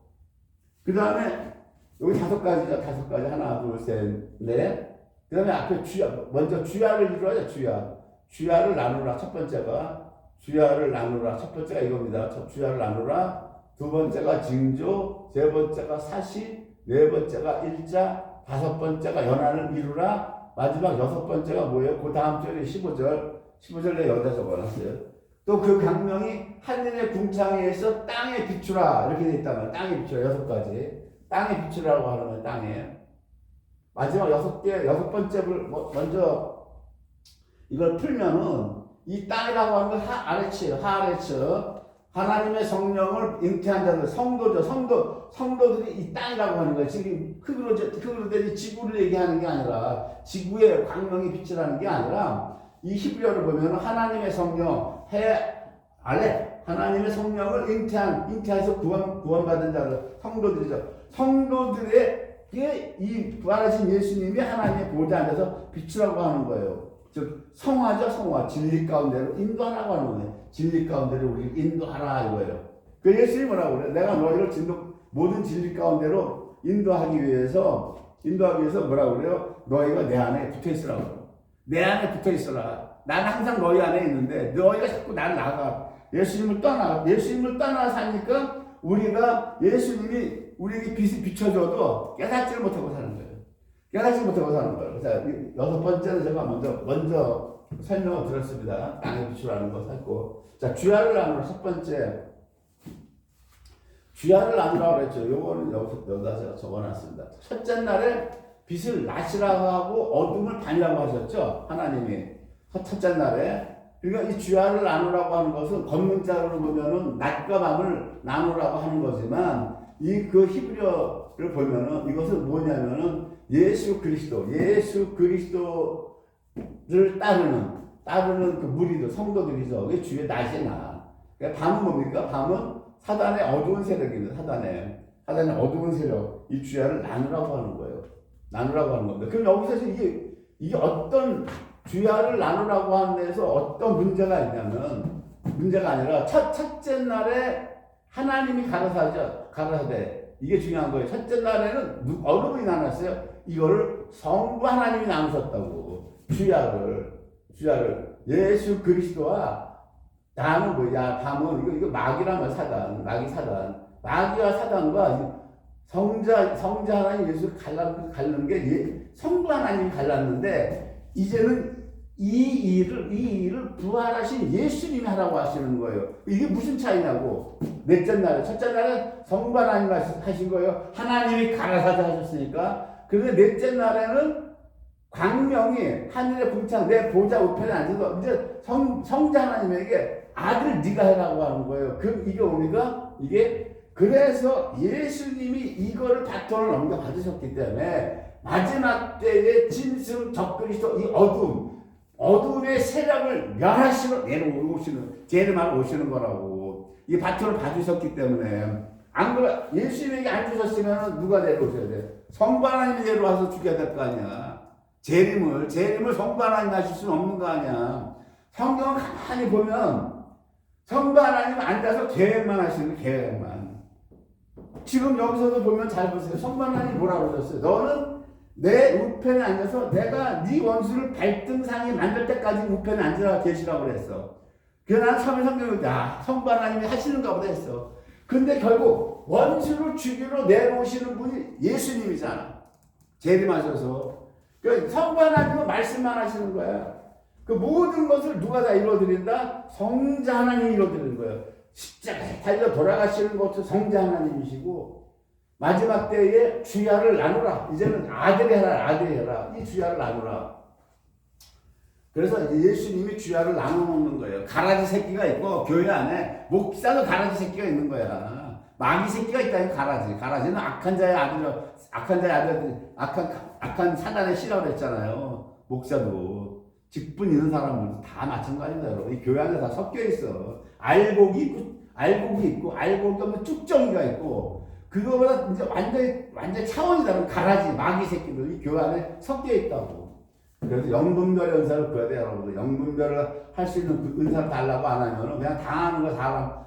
그 다음에 여기 5가지죠. 5가지. 하나, 둘, 셋, 넷. 그 다음에 앞에 먼저 주야를 이루어야 주야를 나누라. 첫 번째가 주야를 나누라. 첫 번째가 이겁니다. 주야를 나누라. 두 번째가 징조, 세 번째가 사시, 네 번째가 일자, 5번째가 연한을 이루라. 마지막 6번째가 뭐예요? 그 다음 절에 15절 내 여기다 적어놨어요. 또 그 강명이 하늘의 궁창에서 땅에 비추라, 이렇게 돼 있단 말이에요. 땅에 비추라. 6가지. 땅에 비추라고 하는 거예요. 땅에. 마지막 6번째를 먼저 이걸 풀면은 이 땅이라고 하는 건 하아레츠예요. 하아레츠. 하나님의 성령을 잉태한 자들, 성도죠. 성도들이 이 땅이라고 하는 거예요. 지금 흙으로 된 지구를 얘기하는 게 아니라, 지구의 광명이 빛이라는 게 아니라, 이 히브리어를 보면 하나님의 성령, 하나님의 성령을 잉태해서 구원받은 자들, 성도들이죠. 성도들에게 이 부활하신 예수님이 하나님의 보좌에 앉아서 비추라고 하는 거예요. 즉 성화죠. 성화. 진리 가운데로 인도하라고 하는 거예요. 진리 가운데로 우리를 인도하라 이거예요. 그 예수님이 뭐라고 그래요? 내가 너희를 모든 진리 가운데로 인도하기 위해서 뭐라고 그래요? 너희가 내 안에 붙어 있으라고. 내 안에 붙어 있어라. 나는 항상 너희 안에 있는데 너희가 자꾸 나를 나가. 예수님을 떠나 사니까 우리가 예수님이 우리에게 빛을 비춰줘도 깨닫지를 못하고 사는 거예요. 깨닫지 못하고 사는 거예요. 자, 여섯 번째는 제가 먼저 설명을 드렸습니다. 땅의 빛이라는 거 살고. 자, 주야를 나누라. 첫 번째. 주야를 나누라고 그랬죠. 요거는 여기다 제가 적어놨습니다. 첫째 날에 빛을 낮이라고 하고 어둠을 밤이라고 하셨죠. 하나님이. 첫째 날에. 그러니까 이 주야를 나누라고 하는 것은 겉문자로 보면은 낮과 밤을 나누라고 하는 거지만 이 그 히브리어를 보면은 이것은 뭐냐면은 예수 그리스도를 따르는 그 무리들 성도들이죠. 그게 주의 낮이 나. 그러니까 밤은 뭡니까? 밤은 사단의 어두운 세력입니다. 사단의 어두운 세력 이 주야를 나누라고 하는 거예요. 나누라고 하는 겁니다. 그럼 여기서 이게 어떤 주야를 나누라고 하는 데서 어떤 문제가 있냐면 문제가 아니라 첫째 날에 하나님이 가라사대 이게 중요한 거예요. 첫째 날에는 어느 분이 나눴어요? 이거를 성부 하나님이 나누셨다고. 주야를 예수 그리스도와 나는 뭐야? 밤은 이거 마귀라면 마귀와 사단과 성자 하나님 예수를 갈른 게 성부 하나님이 갈랐는데 이제는 이 일을 부활하신 예수님이 하라고 하시는 거예요. 이게 무슨 차이냐고. 첫째 날은 성부 하나님 하신 거예요. 하나님이 가라사대 하셨으니까. 그런데 넷째 날에는 광명이 하늘의 궁창 내 보좌 우편에 앉아서 이제 성자 하나님에게 아들 네가 해라고 하는 거예요. 이게 뭡니까? 그래서 예수님이 이거를 바톤을 넘겨받으셨기 때문에 마지막 때의 짐승 적그리스도 이 어둠의 세력을 멸하시러 내려오시는 재림하러 오시는 거라고. 이 바톤을 받으셨기 때문에 안 그래 예수님에게 안 주셨으면 누가 내려오셔야 돼? 성부 하나님이 내려와서 죽여야 될 거 아니야. 재림을 성부 하나님 하실 수는 없는 거 아니야. 성경을 가만히 보면 성부 하나님 앉아서 계획만 하시는 계획만. 지금 여기서도 보면 잘 보세요. 성부 하나님 뭐라고 그러셨어요? 너는 내 우편에 앉아서 내가 네 원수를 발등상에 만들 때까지 우편에 앉으라 계시라고 그랬어. 그래서 난 처음에 성경을 성부 하나님이 하시는가 보다 했어. 근데 결국 원수를 죽이러 내려오시는 분이 예수님이잖아. 재림하셔서. 그 성부 하나님은 말씀만 하시는 거야. 그 모든 것을 누가 다 이루어드린다? 성자 하나님이 이루어드리는 거예요. 십자가에 달려 돌아가시는 것도 성자 하나님이시고 마지막 때에 주야를 나누라. 이제는 아들이 해라. 이 주야를 나누라. 그래서 예수님이 주야를 나눠놓는 거예요. 가라지 새끼가 있고 교회 안에 목사도 가라지 새끼가 있는 거야. 마귀 새끼가 있다니 가라지는 악한 자의 악한 사단의 씨라고 그랬잖아요. 목사도 직분 있는 사람들도 다 마찬가지입니다. 여러분. 이 교회 안에 다 섞여 있어. 알곡이 있고 알곡이 없는 쭉정이가 있고 그거보다 이제 완전히 차원이 다른 가라지 마귀 새끼들이 교회 안에 섞여 있다고. 그래서 영분별의 은사를 구해야 돼요, 여러분들. 영분별을 할 수 있는 그 은사를 달라고 안 하면 그냥 당하는 거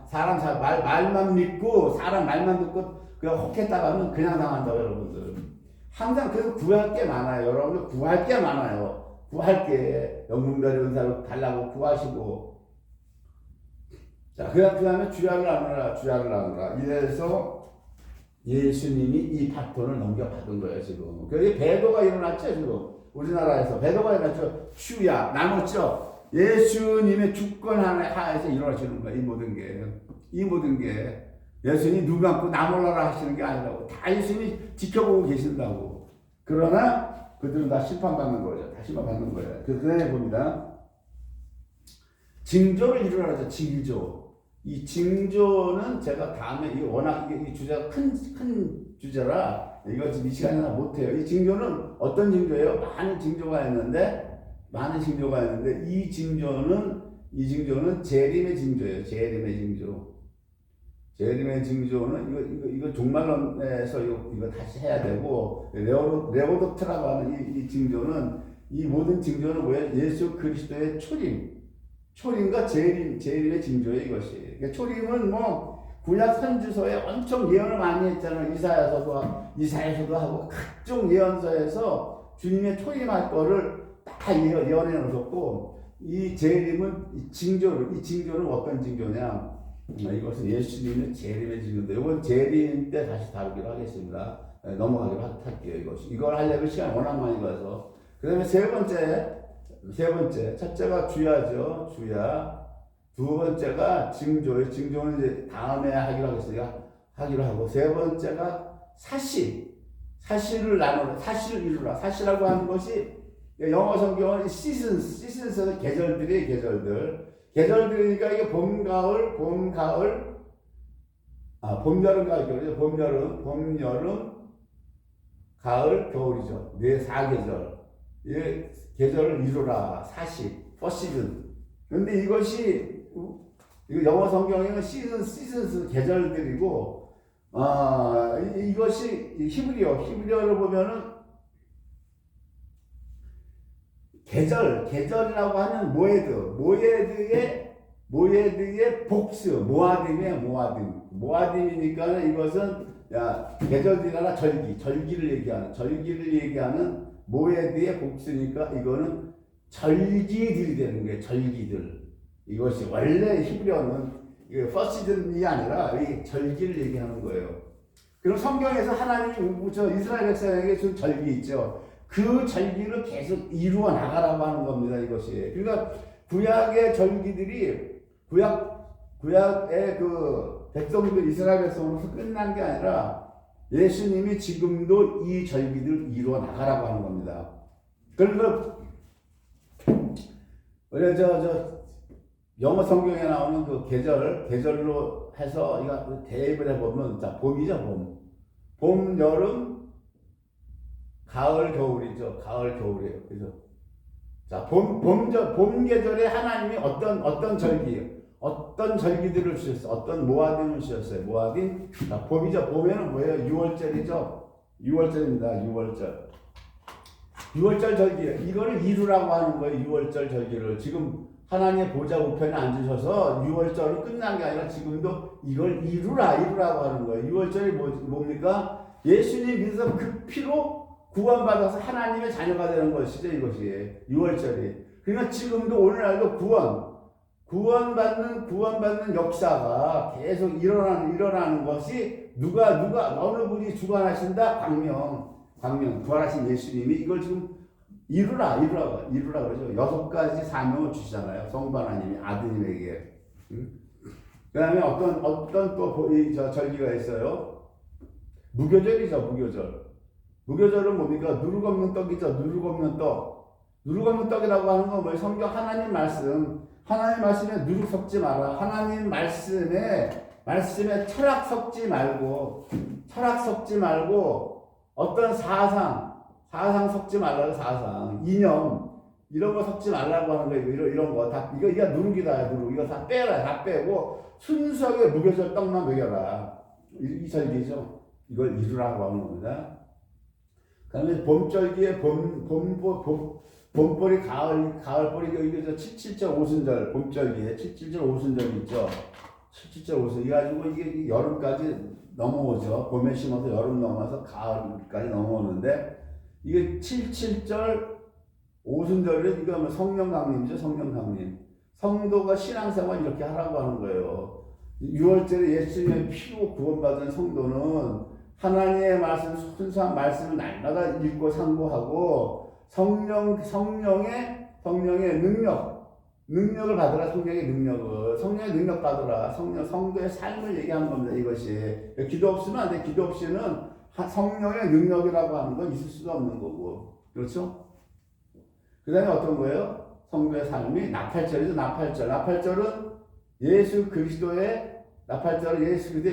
사람 말만 믿고 사람 말만 듣고 그냥 혹했다가는 그냥 당한다고 여러분들. 항상 그래서 구할 게 많아요. 여러분들 구할 게 많아요. 구할 게 영분별의 은사를 달라고 구하시고. 자, 그 다음에 주야를 나누라. 이래서 예수님이 이 바톤을 넘겨받은 거예요, 지금. 그래서 배도가 일어났죠, 지금. 우리나라에서 배도가 일어났죠. 주야, 나눴죠. 예수님의 주권 하에서 일어나시는 거예요, 이 모든 게. 예수님이 눈 감고 나 몰라라 하시는 게 아니라고. 다 예수님이 지켜보고 계신다고. 그러나 그들은 다 심판받는 거죠. 다 심판받는 거예요. 그 다음에 봅니다. 징조를 이루라죠, 징조. 이 징조는 제가 다음에 이게 워낙 이 주제가 큰 주제라 이거 지금 이 시간에 다 못해요. 이 징조는 어떤 징조예요? 많은 징조가 있는데 이 징조는 재림의 징조예요. 재림의 징조는 이거 종말론에서 이거 다시 해야 되고 레오도트라고 하는 이 징조는 이 모든 징조는 뭐예요? 예수 그리스도의 초림과 재림의 징조예요, 이것이. 그러니까 초림은 구약 선지서에 엄청 예언을 많이 했잖아요. 이사야서도 하고 각종 예언서에서 주님의 초림할 거를 다 예언해 놓으셨고 이 재림은 이 징조는 어떤 징조냐? 이것은 예수님의 재림의 징조인데 이건 재림 때 다시 다루기로 하겠습니다. 넘어가기로 할게요. 이걸 하려면 시간 워낙 많이 가서. 그 다음에 세 번째, 첫째가 주야죠. 주야. 두 번째가 징조예요. 징조는 이제 다음에 하기로 하겠어요. 하기로 하고. 세 번째가 사시. 사시를 나누라. 사시를 이루라. 사시라고 하는 것이 영어 성경은 시즌스는 계절들이에요. 계절들이니까 이게 봄, 가을, 봄, 여름, 가을, 겨울이죠. 봄, 여름, 가을, 겨울이죠. 네, 4계절. 예, 계절을 이루라. 사시, 퍼시즌. 근데 이것이, 이거 영어 성경에는 시즌스 계절들이고, 이것이 히브리어를 보면은, 계절이라고 하는 모에드의 복수, 모아딤이에요, 모아딤이니까 이것은, 계절이나 절기를 얘기하는 모에드의 복수니까 이거는 절기들이 되는 거예요, 절기들. 이것이 원래 히브리어는 퍼시즌이 아니라 이 절기를 얘기하는 거예요. 그럼 성경에서 하나님이 이스라엘 백성에게 준 절기 있죠. 그 절기를 계속 이루어 나가라고 하는 겁니다, 이것이. 그러니까 구약의 절기들이 구약의 그 백성들, 이스라엘 백성으로서 끝난 게 아니라 예수님이 지금도 이 절기들을 이루어 나가라고 하는 겁니다. 그래서 영어 성경에 나오는 그 계절로 해서 이거 대입을 해보면, 자, 봄이죠, 봄, 여름, 가을, 겨울이죠. 가을, 겨울이에요. 그죠? 자, 봄 계절에 하나님이 어떤 절기들을 주셨어요? 어떤 모아딘을 주셨어요? 모아딘? 자, 봄이죠. 봄에는 뭐예요? 6월절이죠. 6월절입니다. 6월절 절기예요. 이거를 이루라고 하는 거예요. 6월절 절기를. 지금 하나님의 보좌 우편에 앉으셔서 6월절은 끝난 게 아니라 지금도 이걸 이루라고 하는 거예요. 6월절이 뭡니까? 예수님 믿어서 그 피로 구원받아서 하나님의 자녀가 되는 것이죠, 이것이. 6월절이. 그러니까 지금도 오늘날도 구원받는 역사가 계속 일어나는 것이 어느 분이 주관하신다? 광명. 부활하신 예수님이 이걸 지금 이루라 그러죠. 6가지 사명을 주시잖아요. 성부 하나님이 아드님에게. 그 다음에 어떤 또 절기가 있어요. 무교절이죠, 무교절은 뭡니까? 누룩 없는 떡이죠. 누룩 없는 떡이라고 하는 건 뭐예요? 성경 하나님 말씀에 누룩 섞지 마라. 하나님 말씀에 철학 섞지 말고 어떤 사상 섞지 말라고, 이념 이런 거 섞지 말라고 하는 거예요. 이런 거 다 이거 누룩이다. 이거 다 빼라. 다 빼고 순수하게 무교절 떡만 먹여라. 이 절기죠. 이걸 이루라고 하는 겁니다. 그다음에 봄절기에 봄벌이 가을벌이 이게 77절 오순절 봄절기에 77절 오순절이 있죠. 77절 오순 이가지고 이게 여름까지 넘어오죠. 봄에 심어서 여름 넘어서 가을까지 넘어오는데 이게 77절 오순절은 이거 뭐 성령 강림이죠. 성령 강림. 성도가 신앙생활 이렇게 하라고 하는 거예요. 6월절에 예수님의 피로 구원받은 성도는 하나님의 순수한 말씀을 날마다 읽고 상고하고 성령의 능력을 받으라. 성령의 능력 받으라. 성도의 삶을 얘기하는 겁니다. 이것이 기도 없으면 안 돼. 기도 없이는 성령의 능력이라고 하는 건 있을 수가 없는 거고, 그렇죠? 그 다음에 어떤 거예요? 성도의 삶이 나팔절이죠. 나팔절은 예수 그리스도의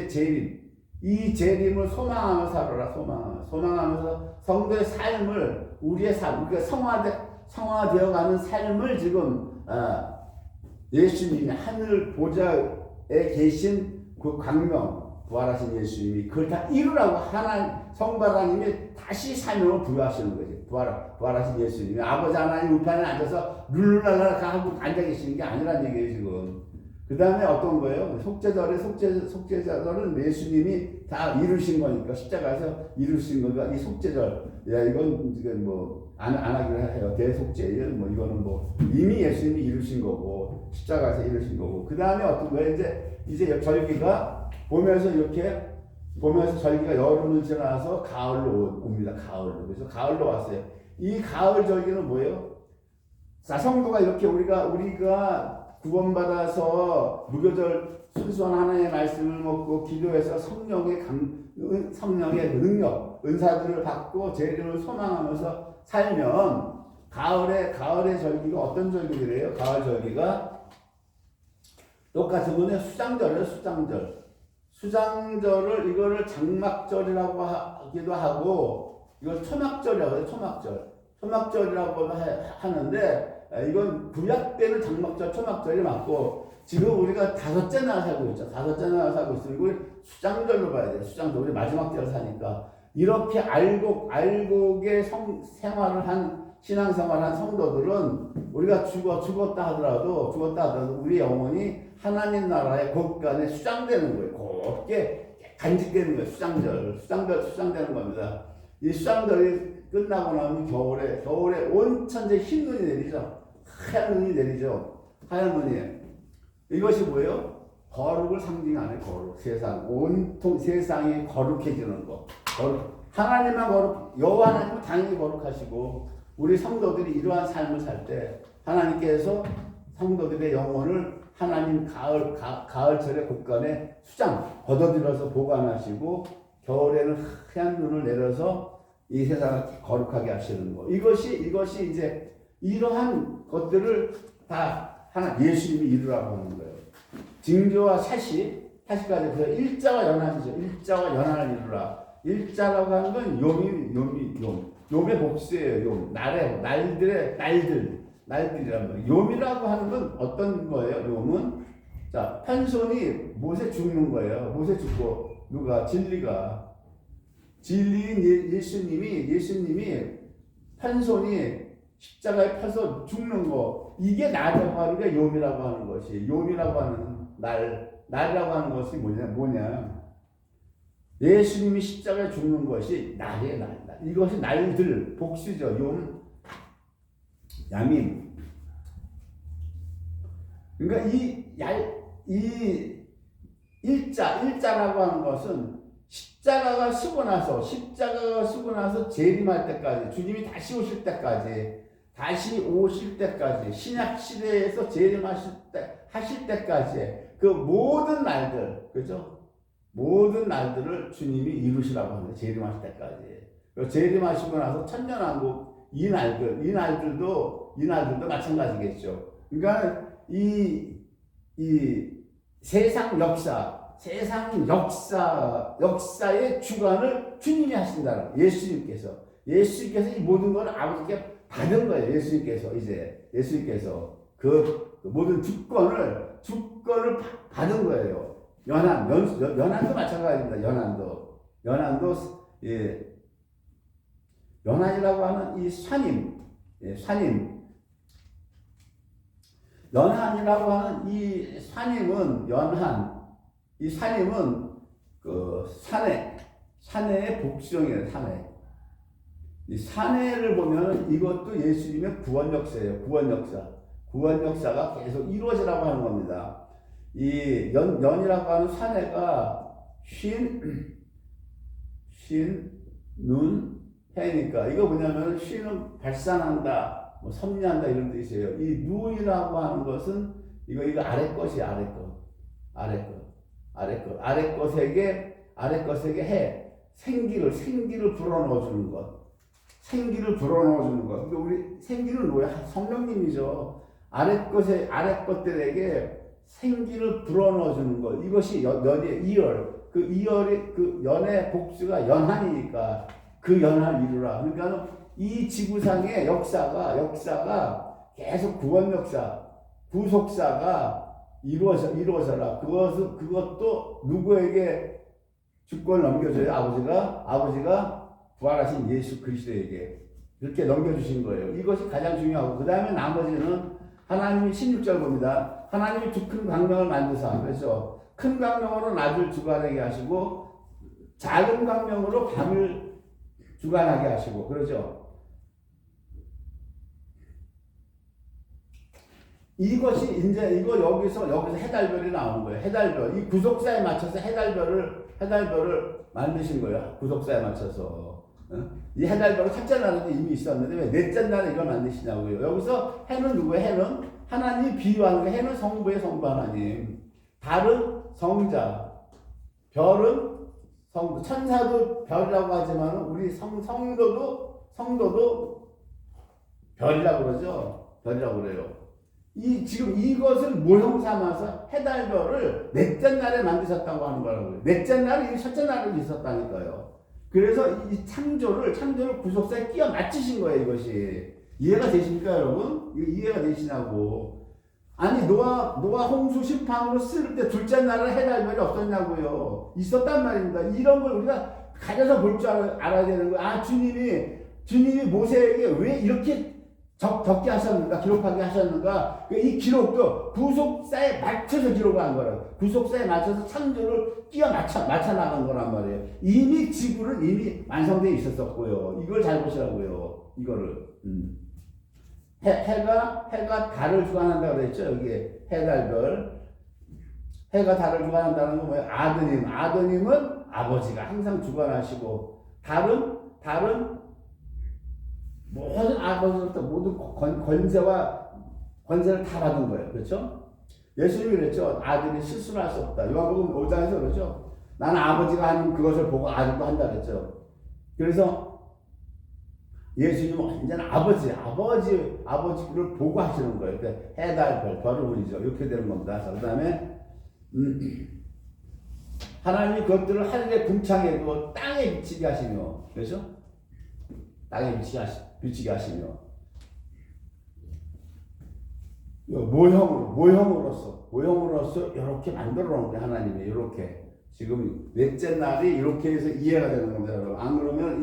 재림. 이 재림을 소망하며 살아라. 소망하면서 성도의 삶을, 우리의 삶, 그러니까 성화되어가는 삶을 지금 예수님이 하늘 보좌에 계신 그 광명, 부활하신 예수님이 그걸 다 이루라고 성부 하나님이 다시 사명을 부여하시는 거지. 부활하신 예수님이 아버지 하나님 우편에 앉아서 룰루랄라 하고 앉아 계시는 게 아니란 얘기예요, 지금. 그 다음에 어떤 거예요? 속죄절은 예수님이 다 이루신 거니까, 십자가에서 이루신 거니까, 이 속죄절. 이건 뭐, 안 하기로 해요. 대속죄. 이거는 이미 예수님이 이루신 거고, 십자가에서 이루신 거고. 그 다음에 어떤 거예요? 이제 절기가 보면서 이렇게 보면서 절기가 여름을 지나서 가을로 옵니다. 가을로. 그래서 가을로 왔어요. 이 가을 절기는 뭐예요? 자, 성도가 이렇게 우리가 구원받아서 무교절 순수한 하나님의 말씀을 먹고 기도해서 성령의 능력, 은사들을 받고 재림을 소망하면서 살면 가을의 절기가 어떤 절기래요? 가을 절기가 똑같은 거는 수장절이에요. 수장절을 이거를 장막절이라고 하기도 하고 이걸 초막절이라고 해요. 초막절이라고 하는데 이건 구약 때는 장막절, 초막절이 맞고 지금 우리가 다섯째 날 살고 있죠. 다섯째 날 살고 있으면 이걸 수장절로 봐야 돼요. 수장절. 우리 마지막 때를 사니까 이렇게 알곡의 생활을 한 신앙생활한 성도들은 우리가 죽었다 하더라도 우리 영혼이 하나님 나라의 곳간에 수장되는 거예요. 곱게 간직되는 거예요. 수장되는 겁니다. 이 수장절이 끝나고 나면 겨울에 온 천지에 흰 눈이 내리죠. 하얀 눈이 내리죠. 하얀 눈이. 이것이 뭐예요? 거룩을 상징하는 거룩. 온통 세상이 거룩해지는 거. 하나님만 여호와 하나님은 당연히 거룩하시고 우리 성도들이 이러한 삶을 살 때 하나님께서 성도들의 영혼을 하나님 가을철의 곳간에 걷어들여서 보관하시고 겨울에는 하얀 눈을 내려서 이 세상을 거룩하게 하시는 거. 이것이 이제 이러한 것들을 다 하나 예수님이 이루라고 하는 거예요. 징조와 사시까지 그래서 일자와 연한이죠. 일자와 연한을 이루라. 일자라고 하는 건 욤의 복수예요. 날들이란 말이에요. 욤이라고 하는 건 어떤 거예요? 욤은 자 편손이 못에 죽는 거예요. 못에 죽고 누가 진리인 예수님이 편손이 십자가에 펴서 죽는 거 이게 날이라고 하는 게 욤이라고 하는 것이 욤이라고 하는 날이라고 하는 것이 뭐냐? 예수님이 십자가에 죽는 것이 날이에요. 이것이 날들 복수죠. 욤, 야민. 그러니까 이 일자라고 하는 것은 십자가가 쓰고 나서 재림할 때까지 주님이 다시 오실 때까지 신약 시대에서 하실 때까지 그 모든 날들 그죠? 모든 날들을 주님이 이루시라고 합니다. 재림하실 때까지. 재림하시고 나서 천년왕국 이 날들도 마찬가지겠죠. 그러니까 이 세상 역사의 주관을 주님이 하신다는 거예요. 예수님께서 이 모든 걸 아버지께 받은 거예요. 예수님께서 그 모든 주권을 받은 거예요. 연한도 마찬가지입니다. 연한이라고 하는 이 산임. 연한이라고 하는 이 산임은 이 산임은 그 사내의 복수형이에요. 이 사내를 보면 이것도 예수님의 구원 역사예요. 구원 역사가 계속 이루어지라고 하는 겁니다. 이 연이라고 하는 사내가 눈, 해니까 이거 뭐냐면 쉰은 발산한다, 섭리한다 이런 뜻이에요. 이 눈이라고 하는 것은 이거 아래 것이 아래 것에게 해 생기를 불어넣어 주는 것. 그러니까 우리 생기는 뭐야? 성령님이죠. 아래 것들에게 생기를 불어넣어 주는 것. 이것이 연의 이열. 그 이열이 그 연의 복수가 연한이니까 그 연한을 이루라. 그러니까 이 지구상의 역사가 계속 구원 역사, 구속사가 이루어져라. 그것도 누구에게 주권을 넘겨줘요? 아버지가 부활하신 예수 그리스도에게 이렇게 넘겨주신 거예요. 이것이 가장 중요하고 그 다음에 나머지는 하나님이 16절 봅니다. 하나님이 두 큰 광명을 만드사 그래서 큰 광명으로 낮을 주관하게 하시고 작은 광명으로 밤을 주관하게 하시고 그러죠. 이것이 이제 이거 여기서 해달별이 나오는 거예요. 해달별. 이 구속사에 맞춰서 해달별을 만드신 거예요. 구속사에 맞춰서. 이 해달별은 첫째 날에도 이미 있었는데 왜 넷째 날에 이걸 만드시냐고요. 여기서 해는 누구예요? 해는 하나님이 비유하는 거. 해는 성부의 성부 하나님. 달은 성자. 별은 성도. 천사도 별이라고 하지만 우리 성도도 별이라고 그러죠. 별이라고 그래요. 지금 이것을 모형 삼아서 해달별을 넷째 날에 만드셨다고 하는 거라고요. 넷째 날은 이미 첫째 날에 있었다니까요. 그래서 이 창조를 구속사에 끼워 맞추신 거예요, 이것이. 이해가 되십니까, 여러분? 이거 이해가 되시냐고. 아니, 노아 홍수 심판으로 쓸 때 둘째 날은 해달별이 없었냐고요. 있었단 말입니다. 이런 걸 우리가 가져서 볼 줄 알아야 되는 거예요. 아, 주님이 모세에게 왜 이렇게 적게 하셨는가, 기록하게 하셨는가. 이 기록도 구속사에 맞춰서 기록한 거라고. 구속사에 맞춰서 창조를 끼워 맞춰 나간 거란 말이에요. 이미 지구는 이미 완성되어 있었었고요. 이걸 잘 보시라고요. 이거를. 해가 달을 주관한다고 그랬죠. 여기에 해달별. 해가 달을 주관한다는 건 뭐예요? 아드님은 아버지가 항상 주관하시고, 달은 모든 아버지로부터 모든 권세를 다 받은 거예요. 그렇죠? 예수님이 그랬죠. 아들이 실수를 할 수 없다. 요한복음 5장에서 그러죠. 나는 아버지가 하는 그것을 보고 아들도 한다 그랬죠. 그래서 예수님은 완전히 아버지를 보고 하시는 거예요. 그러니까 해달, 별을 보이죠. 이렇게 되는 겁니다. 그 다음에, 하나님이 그것들을 하늘에 궁창에 두어 땅에 비치게 하시며, 그렇죠? 땅에 비치게 하시며, 모형으로서 이렇게 만들어 놓은 거예요. 하나님이 이렇게. 지금 넷째 날이 이렇게 해서 이해가 되는 겁니다. 여러분. 안 그러면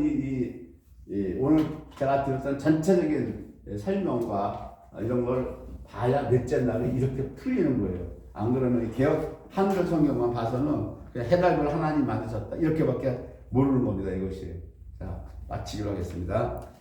오늘 제가 드렸던 전체적인 설명과 이런 걸 봐야 넷째 날이 이렇게 풀리는 거예요. 안 그러면 개혁 한글 성경만 봐서는 그냥 해달별 하나님 만드셨다 이렇게밖에 모르는 겁니다. 이것이. 자, 마치기로 하겠습니다.